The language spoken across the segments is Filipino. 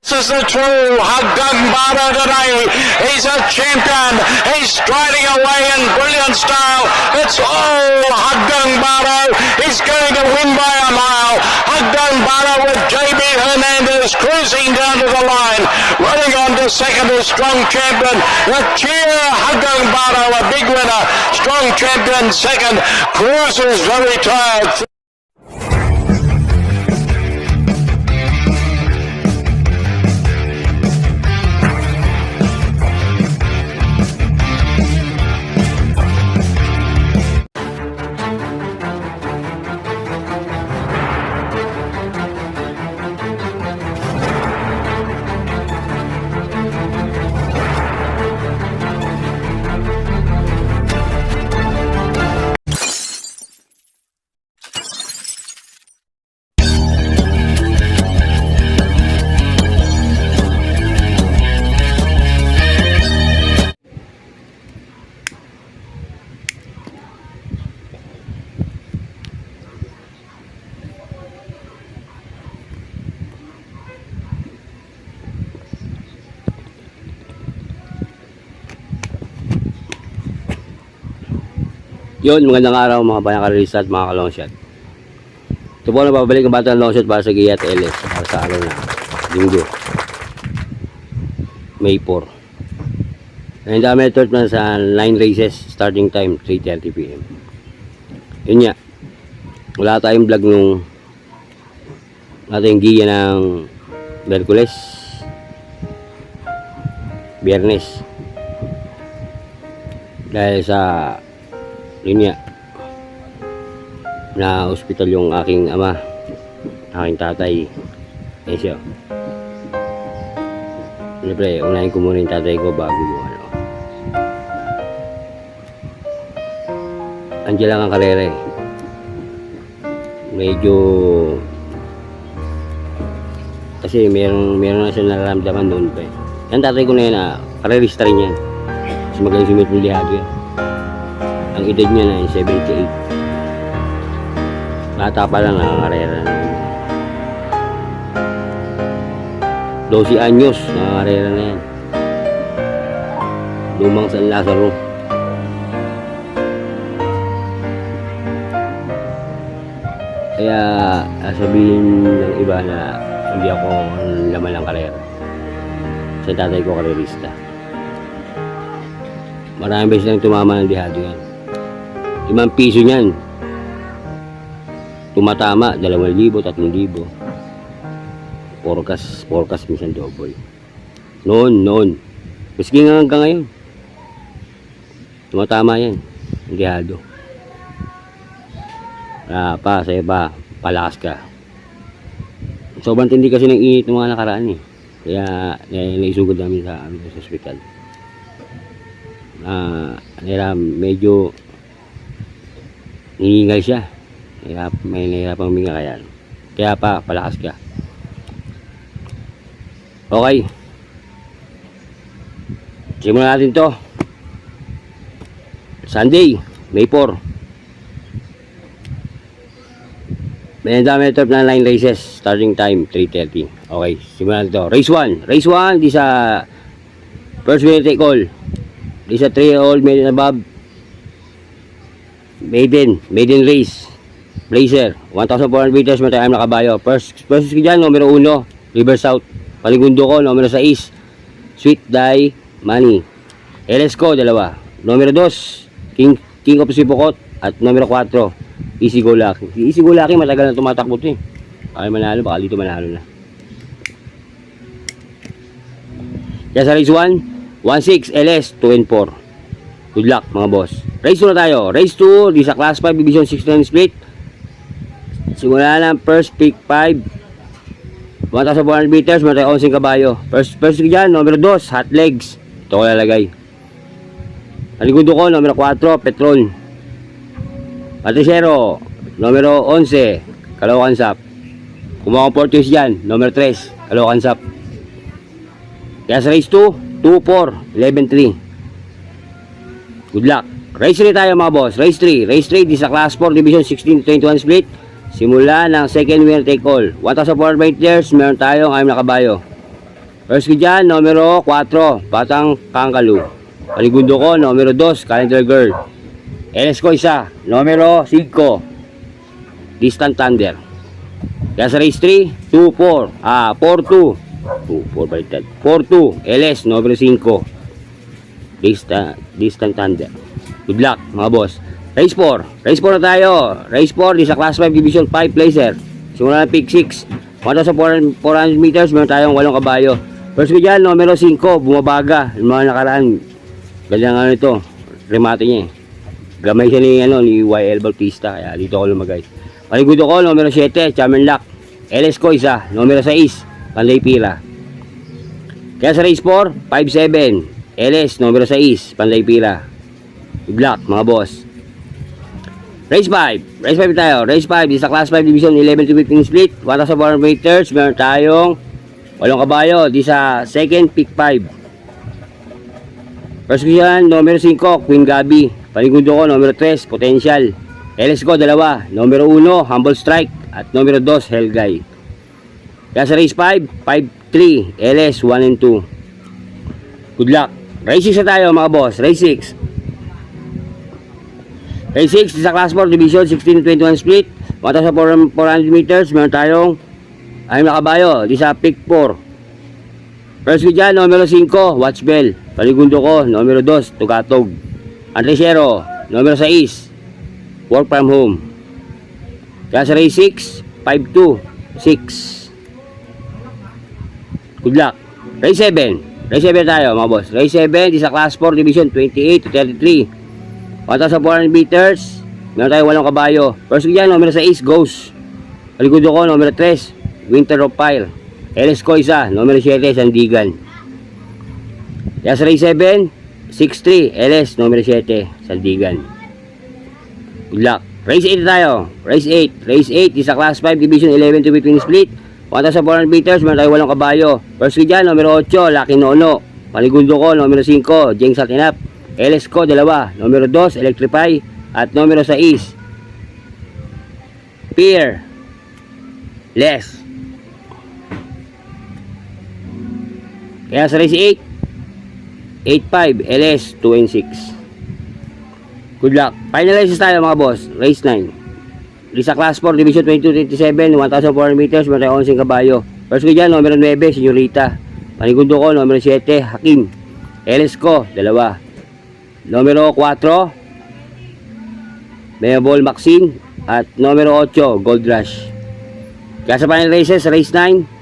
This is the true Haggang Bara today. He's a champion. He's striding away in brilliant style. It's all Haggang Bara. He's going to win by a mile. Haggang Bara with JB Hernandez cruising down to the line. Running on to second is Strong Champion. The cheer Haggang Bara, a big winner. Strong Champion second. Cruises very tired. Yun, magandang araw mga bayang karalista at mga kalongshot. Ito po na babalik ang bata ng longshot para sa Giat LS para sa araw na Linggo, May 4. And dami ito na sa 9 races, starting time 3:30 PM. Yun nga, wala tayong vlog nung ating giya ng Merkules, Biyernes, dahil sa yun nga, na hospital yung aking ama, aking tatay. Eh siya, siyempre unahin ko muna yung tatay ko bago yung ano. Andiyan lang ang karera eh. Medyo kasi meron na siya nararamdaman noon pa eh. Yung tatay ko na yun, karerista rin yan. Kasi magaling sumit ng lihado yan. Ang edad niya na 78. Bata pa lang nakakarera na. 12 anyos nakakarera na yan. Lumang San Lazaro. Kaya sabihin ng iba na hindi ako laman ng karera. Sa tatay ko karerista. Maraming beses lang tumama ng lihado yan. 5 piso niyan tumatama, 2,000, 3,000. Forecast minsan double. Noon maski nga hanggang ngayon tumatama yan, lihado. Sa'yo pa, palakas ka. Sobrang tindi kasi ng init ng mga nakaraan eh. Kaya naisugod namin sa hospital. Medyo hihingal siya. May nahirapang huminga kaya pa, palakas ka. Okay. Simulan natin to. Sunday, May 4. May dami ito na 9 races. Starting time, 3:30. Okay, simulan natin to. Race 1. Race 1, di sa first winner take all. Di sa 3-year-old, maiden above. Maiden race. Blazer, 1,400 meters, matayam na kabayo. First ko dyan, numero 1, River South. Paligundo ko, numero 6, Sweet Die Money. LS ko, 2. Numero 2, King of Sipokot. At numero 4, Easy Go Lucky. Si Easy Go Lucky, matagal na tumatakbo ito eh. Baka manalo, baka dito manalo na. Kaya sa race 1, 1-6, LS, 2-4. Good luck mga boss. Race 2 na tayo. Race 2, di sa class 5, division 69 split. Simula ng first pick 5. 1,400 meters, matay 11 kabayo. First dyan, numero 2, Hot Legs. Ito ko lalagay. Paligundo ko, numero 4, Petron. Patisero, numero 11, Caloocan Sap. Kumuha ko 4 dyan, numero 3, Caloocan Sap. Kaya sa race 2, 2-4, 11-3. Good luck. Race 3 tayo mga boss. Race 3 di sa class 4 division 16-21 split. Simula ng second winner take all. 1,400 meters, meron tayong 6 na kabayo. First ko dyan, numero 4, Batang Kangalu. Paligundo ko, numero 2, Calendar Girl. LS ko isa, numero 5, Distant Thunder. Kaya sa race 3, 2-4, 4-2. 2-4 baliktad. 4-2, LS, numero 5. Distant Thunder. Good luck, mga boss. Race 4. Race 4 na tayo. Race 4, di sa Class 5 Division 5 placer. Simula ng pick 6. 1,400 meters, meron tayong 8 kabayo. First ko dyan, numero 5, bumabaga. Yung mga nakaraan. Ganda nga ito. Remate niya eh. Gamay siya ni YL Bautista. Kaya dito ako lumagay. Paligudo ko, numero 7, Chairman Lock. LS ko isa, numero 6, Panday Pira. Kaya sa race 4, 5-7. LS, numero 6, Panday Pira. Good luck, mga boss. Race 5. Race 5 tayo. Race 5, sa Class 5 Division 11 to 15 split. 1,400 meters. Meron tayong 8 kabayo. Di sa second, pick 5. First ko yan, numero 5, Queen Gabi. Paligundo ko, numero 3, Potential. LS ko, 2. Numero 1, Humble Strike. At numero 2, Hellguy. Kaya sa race 5, 5-3. LS 1 and 2. Good luck. Race 6 na tayo, mga boss. Race 6. Race 6 sa Class 4 Division 16-21 split. 1,400 meters. Meron tayong 6 na kabayo. Di sa pick 4. First ko dyan, numero 5, Watch Bell. Paligundo ko, numero 2, Tugatog. Antresiero, numero 6, Work from Home. Kaya sa race 6, 5-2, 6. Good luck. Race 7. Race 7 tayo, mga boss. Race 7, di sa Class 4 Division 28 to 33. 1,400 meters. Meron tayo 8 kabayo. First ko dyan, numero 6, Ghost. Paligundo ko, numero 3, Winter of Fire. LS ko isa, numero 7, Sandigan. Kaya sa race 7, 6-3, LS, numero 7, Sandigan. Good luck. Race 8 tayo. Race 8. Race 8, isa Class 5 Division 11 to 15 split. 1,400 meters, meron tayo 8 kabayo. First ko dyan, numero 8, Lucky Nono. Paligundo ko, numero 5, Jeng Satinap. LS ko, 2. Numero 2, Electrify. At numero 6, Fear Less. Kaya sa race 8, 8-5, LS 2 and 6. Good luck. Finalizes tayo, mga boss. Race 9. Sa Class 4 Division 22-27, 1,400 meters, meron tayo 11 kabayo. First ko dyan, numero 9, Senyorita. Panigundo ko, numero 7, Hakim. LS ko, 2. Numero 4, Mayabol Maxine. At numero 8, Gold Rush. Kaya sa final races, race 9,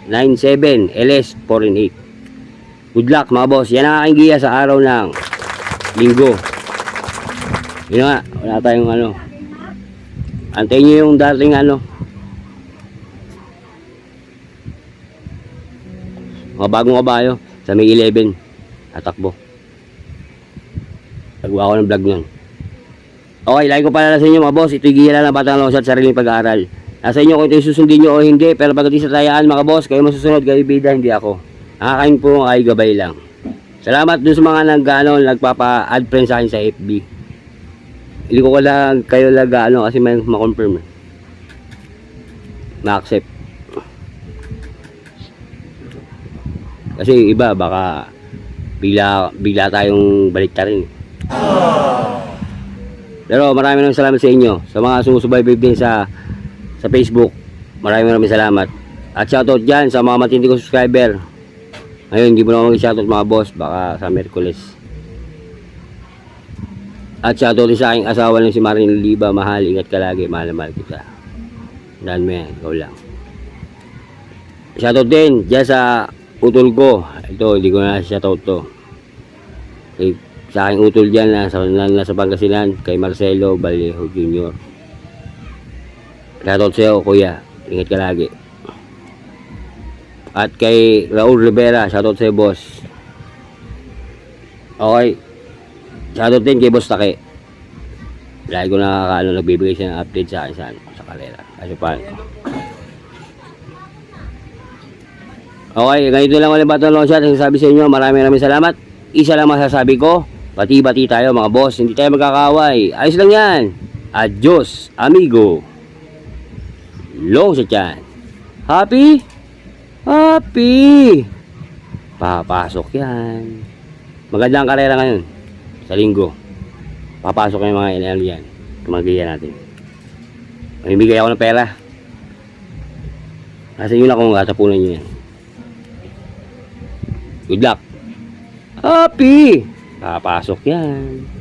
9-7, LS 4 and 8. Good luck, mga boss. Yan ang aking giya sa araw ng linggo. Yun nga, wala tayong ano. Antayin nyo yung dating ano. Mga bagong kabayo sa may 11. Atakbo. Nagawa ko ng vlog nun. Okay, like ko pala sa inyo, mga boss. Ito'y giya lang ng Batang Lungsod sa sariling pag-aaral. Nasa inyo kung ito'y susundin nyo o hindi. Pero pagdating sa tayaan, mga boss, kayo masusunod, kayo bida, hindi ako. Nakakain po ay gabay lang. Salamat dun sa mga nagpapa-add friends sa akin sa FB. Hindi ko lang kayo kasi may ma-confirm. Ma-accept. Kasi iba baka bigla tayong baliktarin. Pero maraming salamat sa inyo. Sa mga sumusubaybay din sa Facebook. Maraming salamat. At shoutout dyan sa mga matindi kong subscriber. Ngayon hindi mo na mag-shoutout, mga boss. Baka sa Merkules. At shoutout din sa aking asawa ng si Marin Liba. Mahal, ingat ka lagi. Mahal na mahal kita. Dahan mo yan, ikaw lang. Shoutout din dyan sa utol ko. Ito, hindi ko na shoutout to. Sa aking utol dyan nasa Pangasinan, kay Marcelo Vallejo Jr. Shoutout sa'yo, kuya. Ingat ka lagi. At kay Raul Rivera, shoutout sa'yo, boss. Okay. Shoutout din kay Boss Take. Lagi ko nagbibigay siya ng update sa akin sa karera. Kasi pa. Okay, ganito lang ulit Batang Lungsod. Sabi sa inyo, maraming salamat. Isa lang masasabi ko, bati-bati tayo, mga boss. Hindi tayo magkakaway. Ayos lang yan. Adios, amigo. Long sa tiyan. Happy? Happy! Papasok yan. Magandang karera ngayon. Sa linggo. Papasok yung mga NL yan. Tumagaya natin. Mamimigay ako ng pera. Nasa inyo na kung katapunan nyo yan. Good luck. Happy! Papasok yan.